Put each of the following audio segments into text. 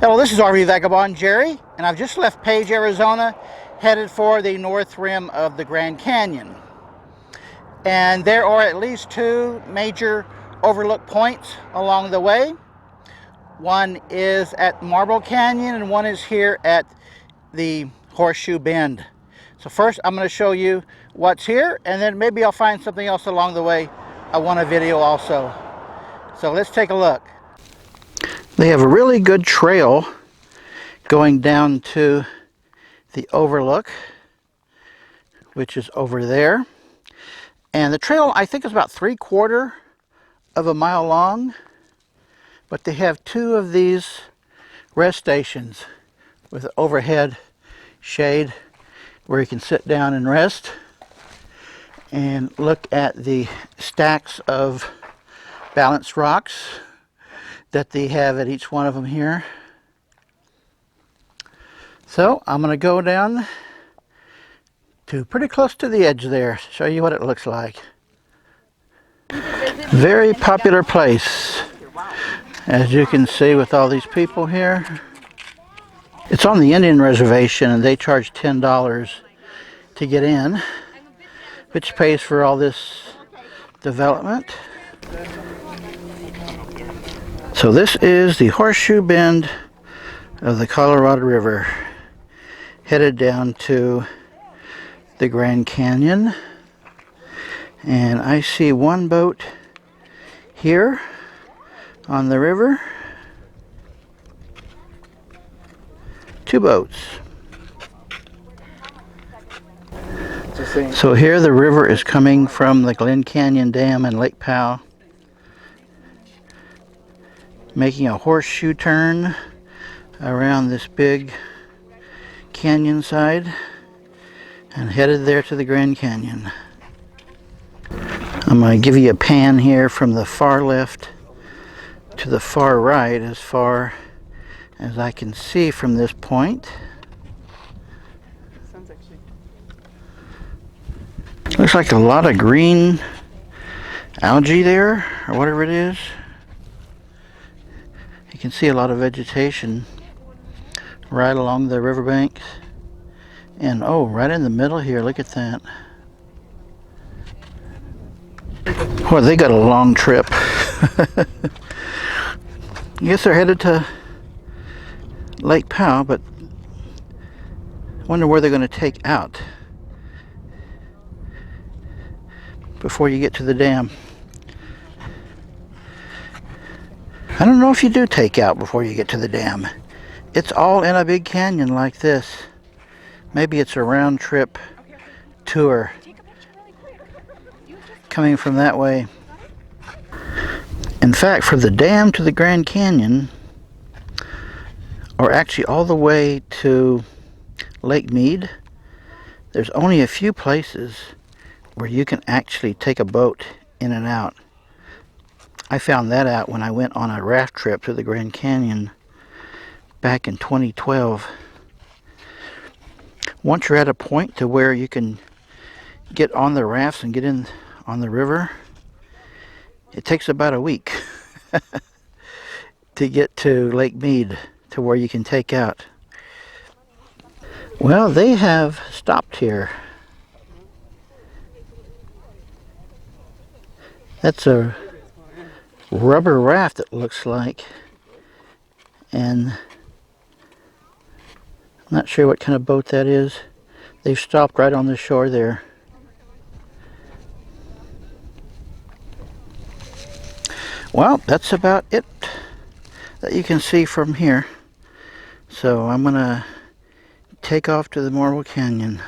Hello, this is RV Vagabond Jerry, and I've just left Page, Arizona, headed for the north rim of the Grand Canyon. And there are at least two major overlook points along the way. One is at Marble Canyon, and one is here at the Horseshoe Bend. So first, I'm going to show you what's here, and then maybe I'll find something else along the way I want to video also. So let's take a look. They have a really good trail going down to the overlook, which is over there. And the trail, I think, is about 3/4 of a mile long. But they have two of these rest stations with overhead shade where you can sit down and rest and look at the stacks of balanced rocks that they have at each one of them here. So I'm going to go down to pretty close to the edge there, show you what it looks like. Very popular place, as you can see, with all these people here. It's on the Indian reservation, and they charge $10 to get in, which pays for all this development. So this is the Horseshoe Bend of the Colorado River, headed down to the Grand Canyon. And I see one boat here on the river. Two boats. So here the river is coming from the Glen Canyon Dam and Lake Powell, making a horseshoe turn around this big canyon side and headed there to the Grand Canyon. I'm going to give you a pan here from the far left to the far right, as far as I can see from this point. Looks like a lot of green algae there, or whatever it is. You can see a lot of vegetation right along the riverbanks. And oh, right in the middle here, look at that. Boy, they got a long trip. I guess they're headed to Lake Powell, but I wonder where they're going to take out before you get to the dam. I don't know if you do take out before you get to the dam. It's all in a big canyon like this. Maybe it's a round trip tour coming from that way. In fact, from the dam to the Grand Canyon, or actually all the way to Lake Mead, there's only a few places where you can actually take a boat in and out. I found that out when I went on a raft trip to the Grand Canyon back in 2012. Once you're at a point to where you can get on the rafts and get in on the river, it takes about a week to get to Lake Mead, to where you can take out. Well, they have stopped here. That's a rubber raft, it looks like, and I'm not sure what kind of boat that is. They've stopped right on the shore there. Well, that's about it that you can see from here. So I'm gonna take off to the Marble Canyon.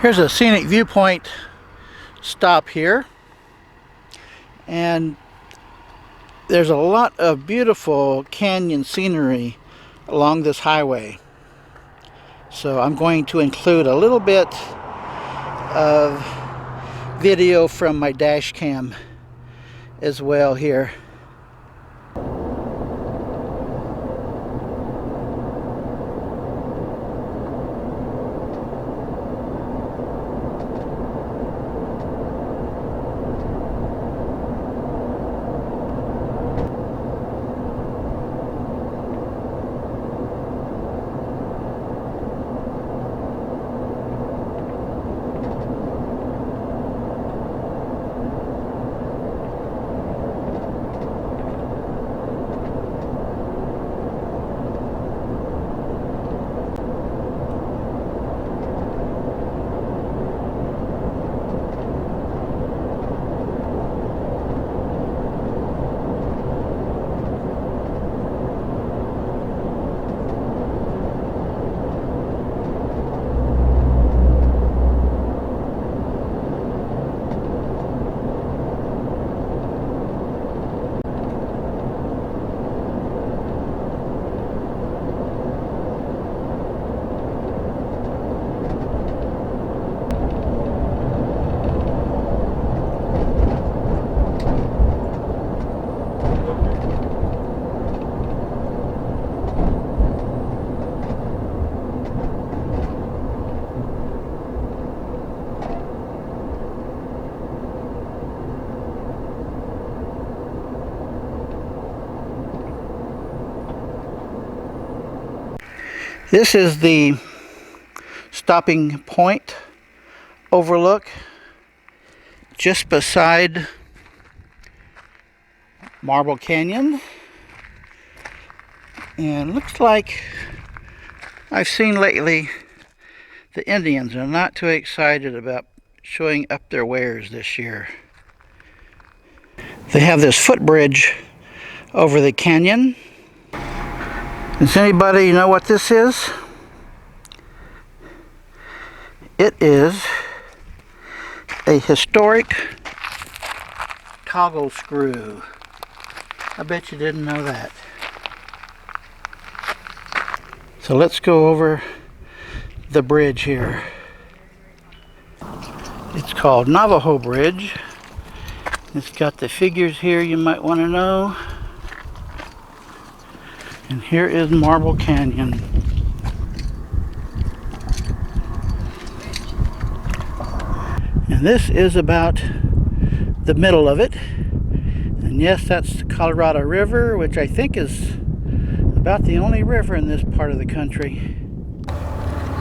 Here's a scenic viewpoint stop here. And there's a lot of beautiful canyon scenery along this highway. So I'm going to include a little bit of video from my dash cam as well here. This is the stopping point overlook just beside Marble Canyon, and looks like I've seen lately the Indians are not too excited about showing up their wares this year. They have this footbridge over the canyon. Does anybody know what this is? It is a historic toggle screw. I bet you didn't know that. So let's go over the bridge here. It's called Navajo Bridge. It's got the figures here you might want to know. And here is Marble Canyon. And this is about the middle of it. And yes, that's the Colorado River, which I think is about the only river in this part of the country.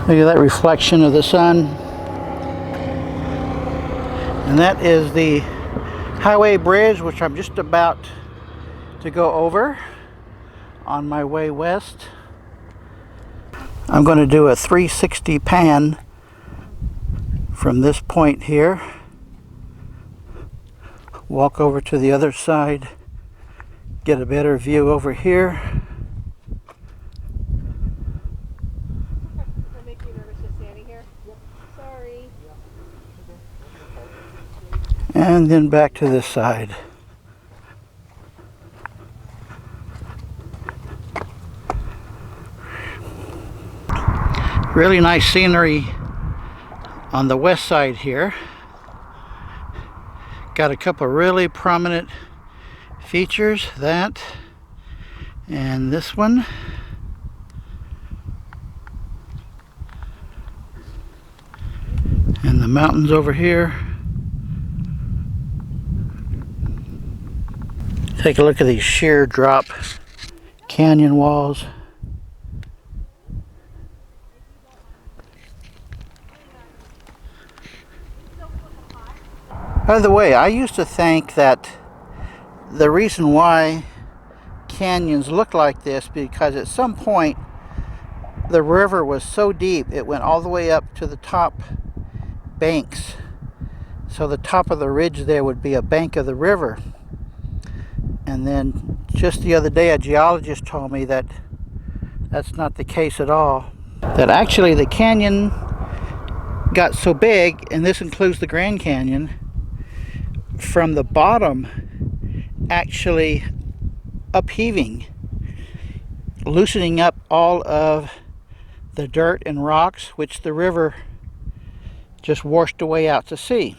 Look at that reflection of the sun. And that is the highway bridge, which I'm just about to go over on my way west. I'm going to do a 360 pan from this point here, walk over to the other side, get a better view over here. That make you nervous just standing here? Yep. Sorry. And then back to this side. Really nice scenery on the west side here. Got a couple really prominent features, that and this one. And the mountains over here. Take a look at these sheer drop canyon walls. By the way, I used to think that the reason why canyons look like this because at some point the river was so deep it went all the way up to the top banks. So the top of the ridge there would be a bank of the river. And then just the other day a geologist told me that that's not the case at all. That actually the canyon got so big, and this includes the Grand Canyon, from the bottom actually upheaving, loosening up all of the dirt and rocks which the river just washed away out to sea.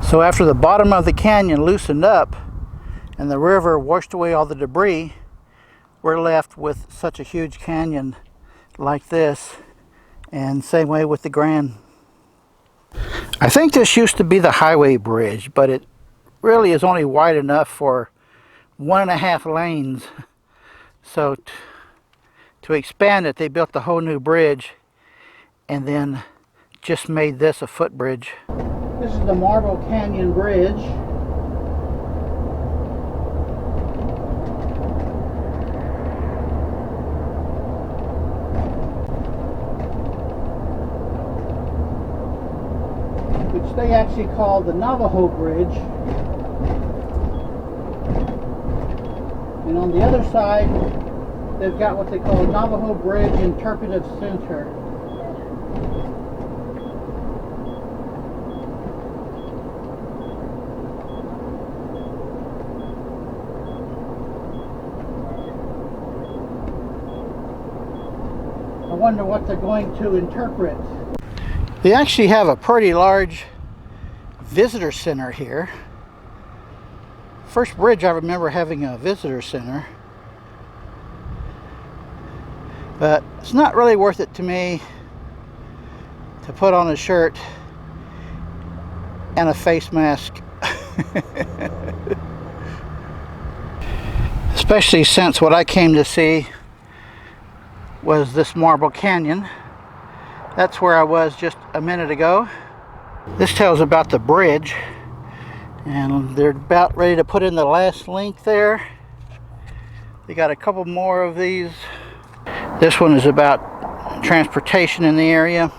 So after the bottom of the canyon loosened up and the river washed away all the debris, we're left with such a huge canyon like this, and same way with the Grand. I think this used to be the highway bridge, but it really is only wide enough for 1.5 lanes. So to expand it, they built the whole new bridge and then just made this a footbridge. This is the Marble Canyon Bridge. Which they actually call the Navajo Bridge. And on the other side, they've got what they call Navajo Bridge Interpretive Center. I wonder what they're going to interpret. They actually have a pretty large visitor center here. First bridge I remember having a visitor center. But it's not really worth it to me to put on a shirt and a face mask. Especially since what I came to see was this Marble Canyon. That's where I was just a minute ago. This tells about the bridge, and they're about ready to put in the last link there. They got a couple more of these. This one is about transportation in the area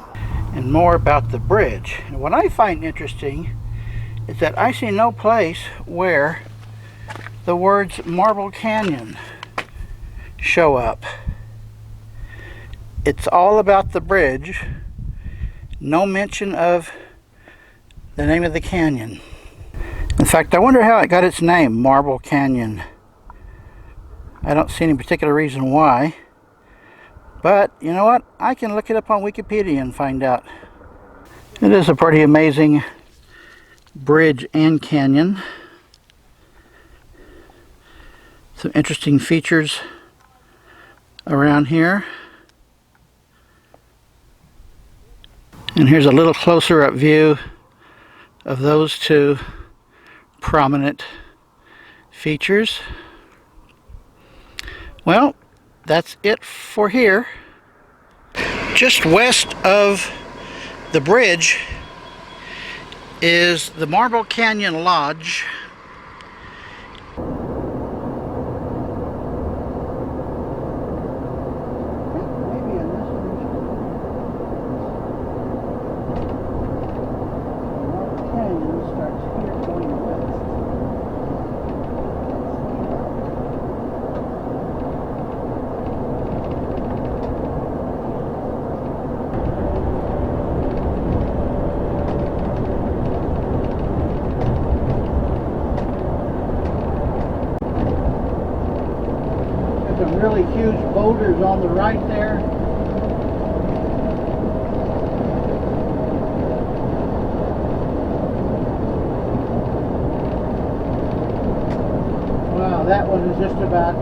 and more about the bridge. And what I find interesting is that I see no place where the words Marble Canyon show up. It's all about the bridge, no mention of the name of the canyon. In fact, I wonder how it got its name, Marble Canyon. I don't see any particular reason why, but you know what? I can look it up on Wikipedia and find out. It is a pretty amazing bridge and canyon. Some interesting features around here. And here's a little closer up view of those two prominent features. Well, that's it for here. Just west of the bridge is the Marble Canyon Lodge. Some really huge boulders on the right there. Wow, that one is just about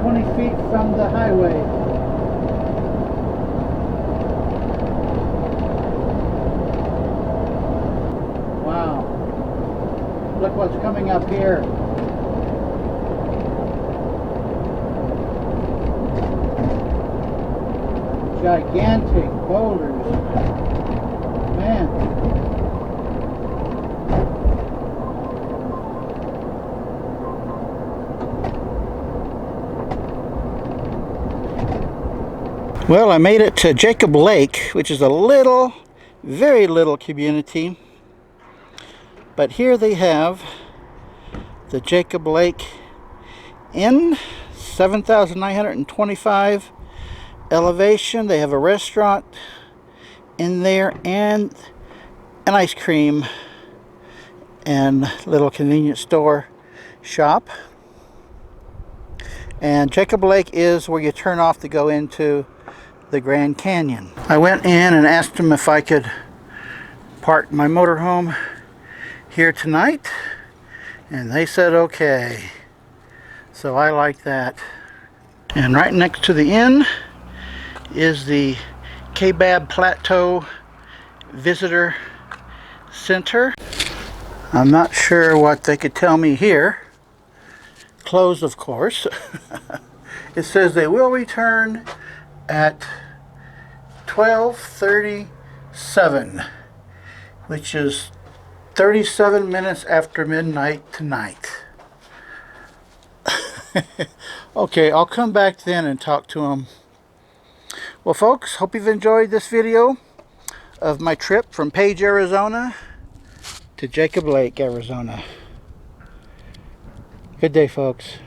20 feet from the highway. Wow. Look what's coming up here. Gigantic boulders. Man. Well, I made it to Jacob Lake, which is a little, very little community. But here they have the Jacob Lake Inn, 7,925 elevation. They have a restaurant in there and an ice cream and little convenience store shop. And Jacob Lake is where you turn off to go into the Grand Canyon. I went in and asked them if I could park my motorhome here tonight, and they said okay. So I like that. And right next to the inn is the Kaibab Plateau Visitor Center. I'm not sure what they could tell me here. Closed, of course. It says they will return at 12:37, which is 37 minutes after midnight tonight. Okay, I'll come back then and talk to them. Well, folks, hope you've enjoyed this video of my trip from Page, Arizona to Jacob Lake, Arizona. Good day, folks.